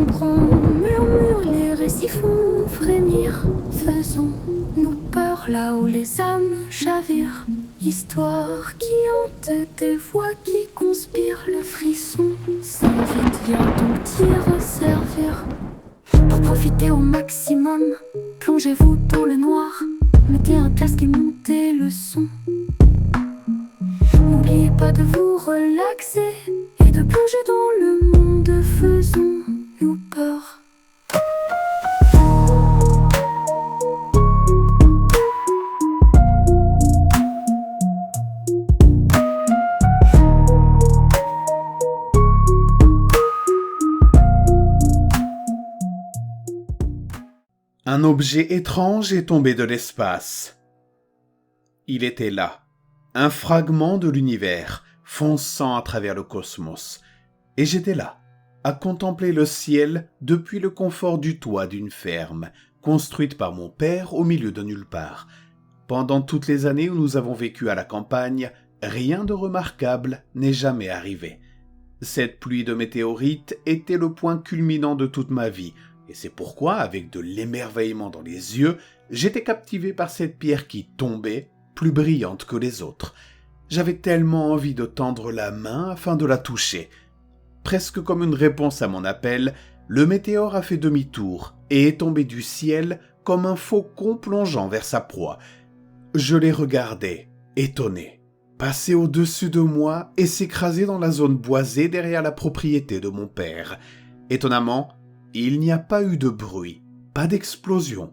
sombrant murmure, les récits font frémir. Faisons-nous peur là où les âmes chavirent. Histoire qui hante des voix qui conspirent. Le frisson s'invite, viens donc t'y resservir. Pour profiter au maximum, plongez-vous dans le noir. Mettez un casque et montez le son. N'oubliez pas de vous relaxer et de plonger dans le monde. Faisons-nous peur. Un objet étrange est tombé de l'espace. Il était là, un fragment de l'univers, fonçant à travers le cosmos. Et j'étais là, à contempler le ciel depuis le confort du toit d'une ferme, construite par mon père au milieu de nulle part. Pendant toutes les années où nous avons vécu à la campagne, rien de remarquable n'est jamais arrivé. Cette pluie de météorites était le point culminant de toute ma vie, et c'est pourquoi, avec de l'émerveillement dans les yeux, j'étais captivé par cette pierre qui tombait, plus brillante que les autres. J'avais tellement envie de tendre la main afin de la toucher. Presque comme une réponse à mon appel, le météore a fait demi-tour et est tombé du ciel comme un faucon plongeant vers sa proie. Je l'ai regardé, étonné, passer au-dessus de moi et s'écraser dans la zone boisée derrière la propriété de mon père. Étonnamment, il n'y a pas eu de bruit, pas d'explosion,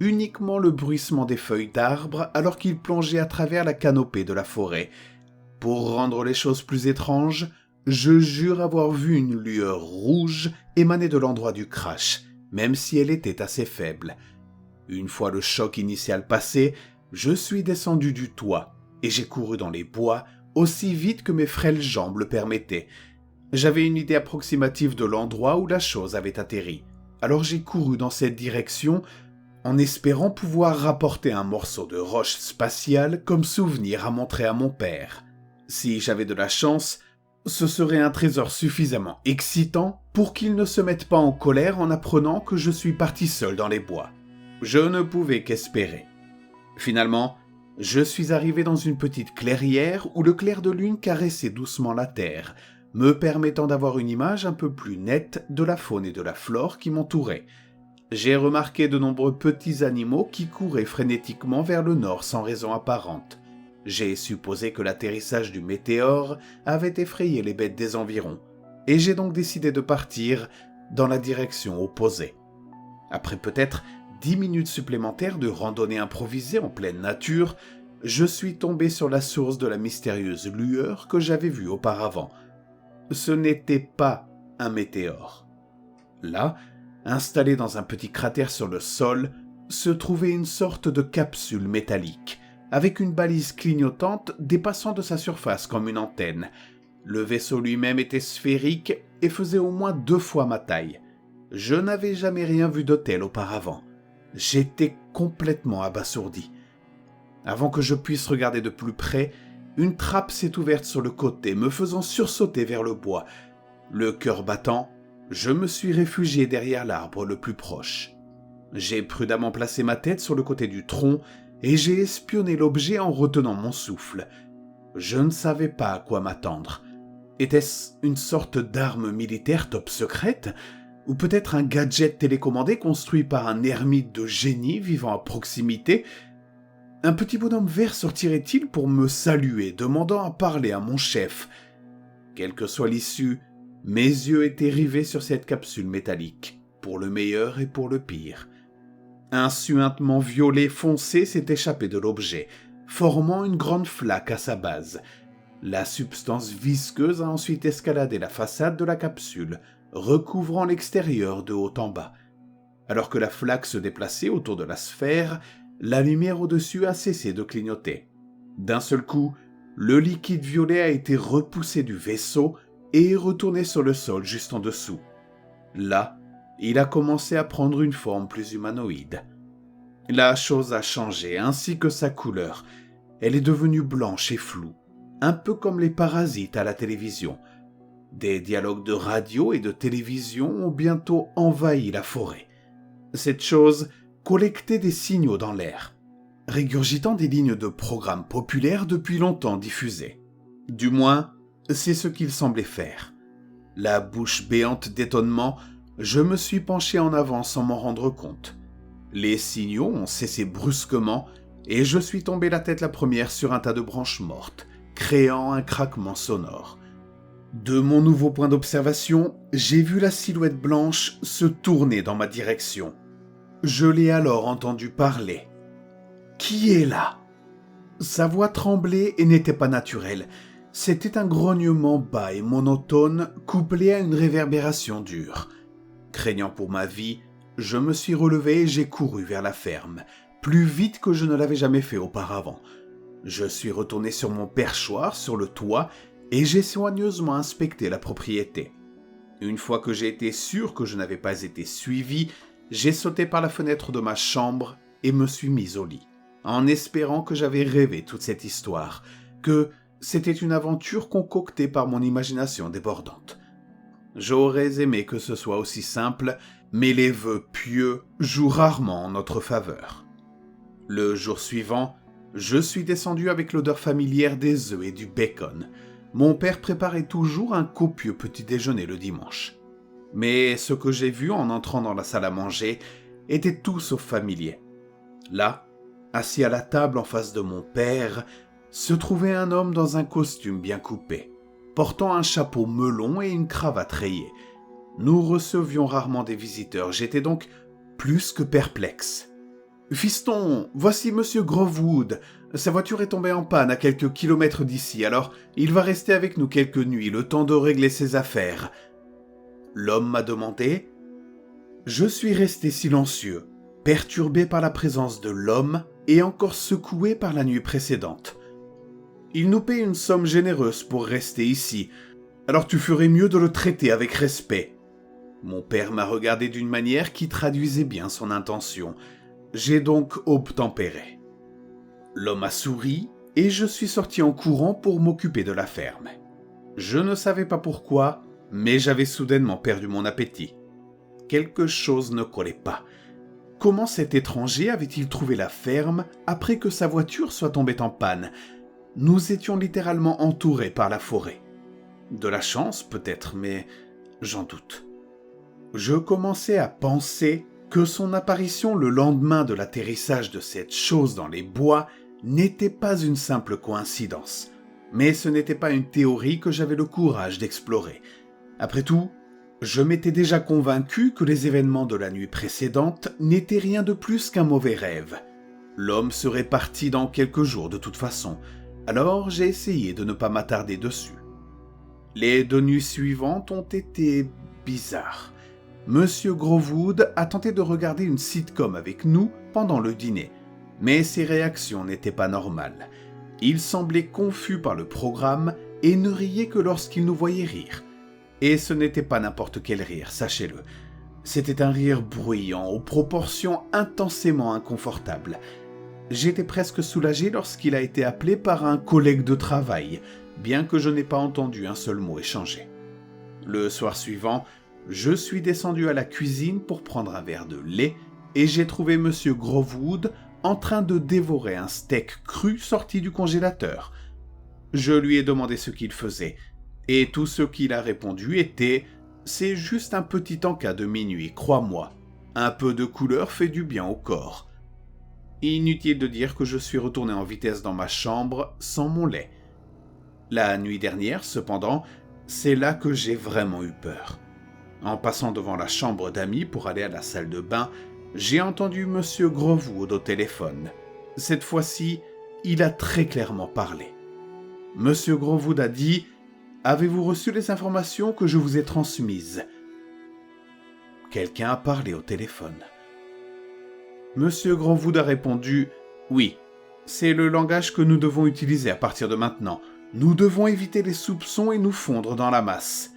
uniquement le bruissement des feuilles d'arbres alors qu'il plongeait à travers la canopée de la forêt. Pour rendre les choses plus étranges, je jure avoir vu une lueur rouge émaner de l'endroit du crash, même si elle était assez faible. Une fois le choc initial passé, je suis descendu du toit et j'ai couru dans les bois aussi vite que mes frêles jambes le permettaient. J'avais une idée approximative de l'endroit où la chose avait atterri. Alors j'ai couru dans cette direction en espérant pouvoir rapporter un morceau de roche spatiale comme souvenir à montrer à mon père. Si j'avais de la chance, ce serait un trésor suffisamment excitant pour qu'il ne se mette pas en colère en apprenant que je suis parti seul dans les bois. Je ne pouvais qu'espérer. Finalement, je suis arrivé dans une petite clairière où le clair de lune caressait doucement la terre, me permettant d'avoir une image un peu plus nette de la faune et de la flore qui m'entouraient. J'ai remarqué de nombreux petits animaux qui couraient frénétiquement vers le nord sans raison apparente. J'ai supposé que l'atterrissage du météore avait effrayé les bêtes des environs, et j'ai donc décidé de partir dans la direction opposée. Après peut-être 10 minutes supplémentaires de randonnée improvisée en pleine nature, je suis tombé sur la source de la mystérieuse lueur que j'avais vue auparavant. Ce n'était pas un météore. Là, installé dans un petit cratère sur le sol, se trouvait une sorte de capsule métallique, avec une balise clignotante dépassant de sa surface comme une antenne. Le vaisseau lui-même était sphérique et faisait au moins 2 fois ma taille. Je n'avais jamais rien vu de tel auparavant. J'étais complètement abasourdi. Avant que je puisse regarder de plus près, une trappe s'est ouverte sur le côté, me faisant sursauter vers le bois. Le cœur battant, je me suis réfugié derrière l'arbre le plus proche. J'ai prudemment placé ma tête sur le côté du tronc et j'ai espionné l'objet en retenant mon souffle. Je ne savais pas à quoi m'attendre. Était-ce une sorte d'arme militaire top secrète ? Ou peut-être un gadget télécommandé construit par un ermite de génie vivant à proximité ? Un petit bonhomme vert sortirait-il pour me saluer, demandant à parler à mon chef ? Quelle que soit l'issue, mes yeux étaient rivés sur cette capsule métallique, pour le meilleur et pour le pire. Un suintement violet foncé s'est échappé de l'objet, formant une grande flaque à sa base. La substance visqueuse a ensuite escaladé la façade de la capsule, recouvrant l'extérieur de haut en bas. Alors que la flaque se déplaçait autour de la sphère, la lumière au-dessus a cessé de clignoter. D'un seul coup, le liquide violet a été repoussé du vaisseau et est retourné sur le sol juste en dessous. Là, il a commencé à prendre une forme plus humanoïde. La chose a changé, ainsi que sa couleur. Elle est devenue blanche et floue, un peu comme les parasites à la télévision. Des dialogues de radio et de télévision ont bientôt envahi la forêt. Cette chose collectait des signaux dans l'air, régurgitant des lignes de programmes populaires depuis longtemps diffusées. Du moins, c'est ce qu'il semblait faire. La bouche béante d'étonnement, je me suis penché en avant sans m'en rendre compte. Les signaux ont cessé brusquement et je suis tombé la tête la première sur un tas de branches mortes, créant un craquement sonore. De mon nouveau point d'observation, j'ai vu la silhouette blanche se tourner dans ma direction. Je l'ai alors entendu parler. « Qui est là ?» Sa voix tremblait et n'était pas naturelle. C'était un grognement bas et monotone couplé à une réverbération dure. Craignant pour ma vie, je me suis relevé et j'ai couru vers la ferme, plus vite que je ne l'avais jamais fait auparavant. Je suis retourné sur mon perchoir sur le toit et j'ai soigneusement inspecté la propriété. Une fois que j'ai été sûr que je n'avais pas été suivi, j'ai sauté par la fenêtre de ma chambre et me suis mis au lit, en espérant que j'avais rêvé toute cette histoire, que c'était une aventure concoctée par mon imagination débordante. J'aurais aimé que ce soit aussi simple, mais les vœux pieux jouent rarement en notre faveur. Le jour suivant, je suis descendu avec l'odeur familière des œufs et du bacon. Mon père préparait toujours un copieux petit déjeuner le dimanche. Mais ce que j'ai vu en entrant dans la salle à manger était tout sauf familier. Là, assis à la table en face de mon père, se trouvait un homme dans un costume bien coupé, portant un chapeau melon et une cravate rayée. Nous recevions rarement des visiteurs, j'étais donc plus que perplexe. « Fiston, voici Monsieur Grovewood. Sa voiture est tombée en panne à quelques kilomètres d'ici, alors il va rester avec nous quelques nuits, le temps de régler ses affaires. » L'homme m'a demandé. Je suis resté silencieux, perturbé par la présence de l'homme et encore secoué par la nuit précédente. « Il nous paie une somme généreuse pour rester ici, alors tu ferais mieux de le traiter avec respect. » Mon père m'a regardé d'une manière qui traduisait bien son intention. J'ai donc obtempéré. L'homme a souri et je suis sorti en courant pour m'occuper de la ferme. Je ne savais pas pourquoi, mais j'avais soudainement perdu mon appétit. Quelque chose ne collait pas. Comment cet étranger avait-il trouvé la ferme après que sa voiture soit tombée en panne ? Nous étions littéralement entourés par la forêt. De la chance peut-être, mais j'en doute. Je commençais à penser que son apparition le lendemain de l'atterrissage de cette chose dans les bois n'était pas une simple coïncidence. Mais ce n'était pas une théorie que j'avais le courage d'explorer. Après tout, je m'étais déjà convaincu que les événements de la nuit précédente n'étaient rien de plus qu'un mauvais rêve. L'homme serait parti dans quelques jours de toute façon, alors j'ai essayé de ne pas m'attarder dessus. Les 2 nuits suivantes ont été bizarres. Monsieur Grovewood a tenté de regarder une sitcom avec nous pendant le dîner, mais ses réactions n'étaient pas normales. Il semblait confus par le programme et ne riait que lorsqu'il nous voyait rire. Et ce n'était pas n'importe quel rire, sachez-le. C'était un rire bruyant, aux proportions intensément inconfortables. J'étais presque soulagé lorsqu'il a été appelé par un collègue de travail, bien que je n'ai pas entendu un seul mot échangé. Le soir suivant, je suis descendu à la cuisine pour prendre un verre de lait et j'ai trouvé Monsieur Grovewood en train de dévorer un steak cru sorti du congélateur. Je lui ai demandé ce qu'il faisait et tout ce qu'il a répondu était « C'est juste un petit encas de minuit, crois-moi. Un peu de couleur fait du bien au corps. » Inutile de dire que je suis retourné en vitesse dans ma chambre sans mon lait. La nuit dernière, cependant, c'est là que j'ai vraiment eu peur. En passant devant la chambre d'amis pour aller à la salle de bain, j'ai entendu Monsieur Grovewood au téléphone. Cette fois-ci, il a très clairement parlé. Monsieur Grovewood a dit « Avez-vous reçu les informations que je vous ai transmises ?» Quelqu'un a parlé au téléphone. Monsieur Grovewood a répondu « Oui, c'est le langage que nous devons utiliser à partir de maintenant. Nous devons éviter les soupçons et nous fondre dans la masse. »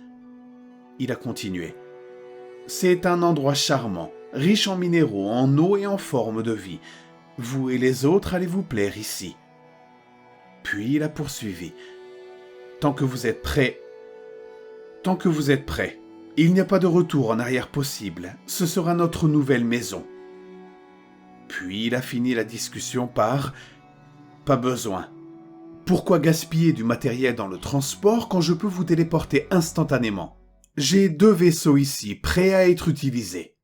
Il a continué. « C'est un endroit charmant, riche en minéraux, en eau et en forme de vie. Vous et les autres allez vous plaire ici. » Puis il a poursuivi. « Tant que vous êtes prêts, Tant que vous êtes prêts, il n'y a pas de retour en arrière possible. Ce sera notre nouvelle maison. » Puis il a fini la discussion par « Pas besoin. Pourquoi gaspiller du matériel dans le transport quand je peux vous téléporter instantanément? J'ai 2 vaisseaux ici, prêts à être utilisés.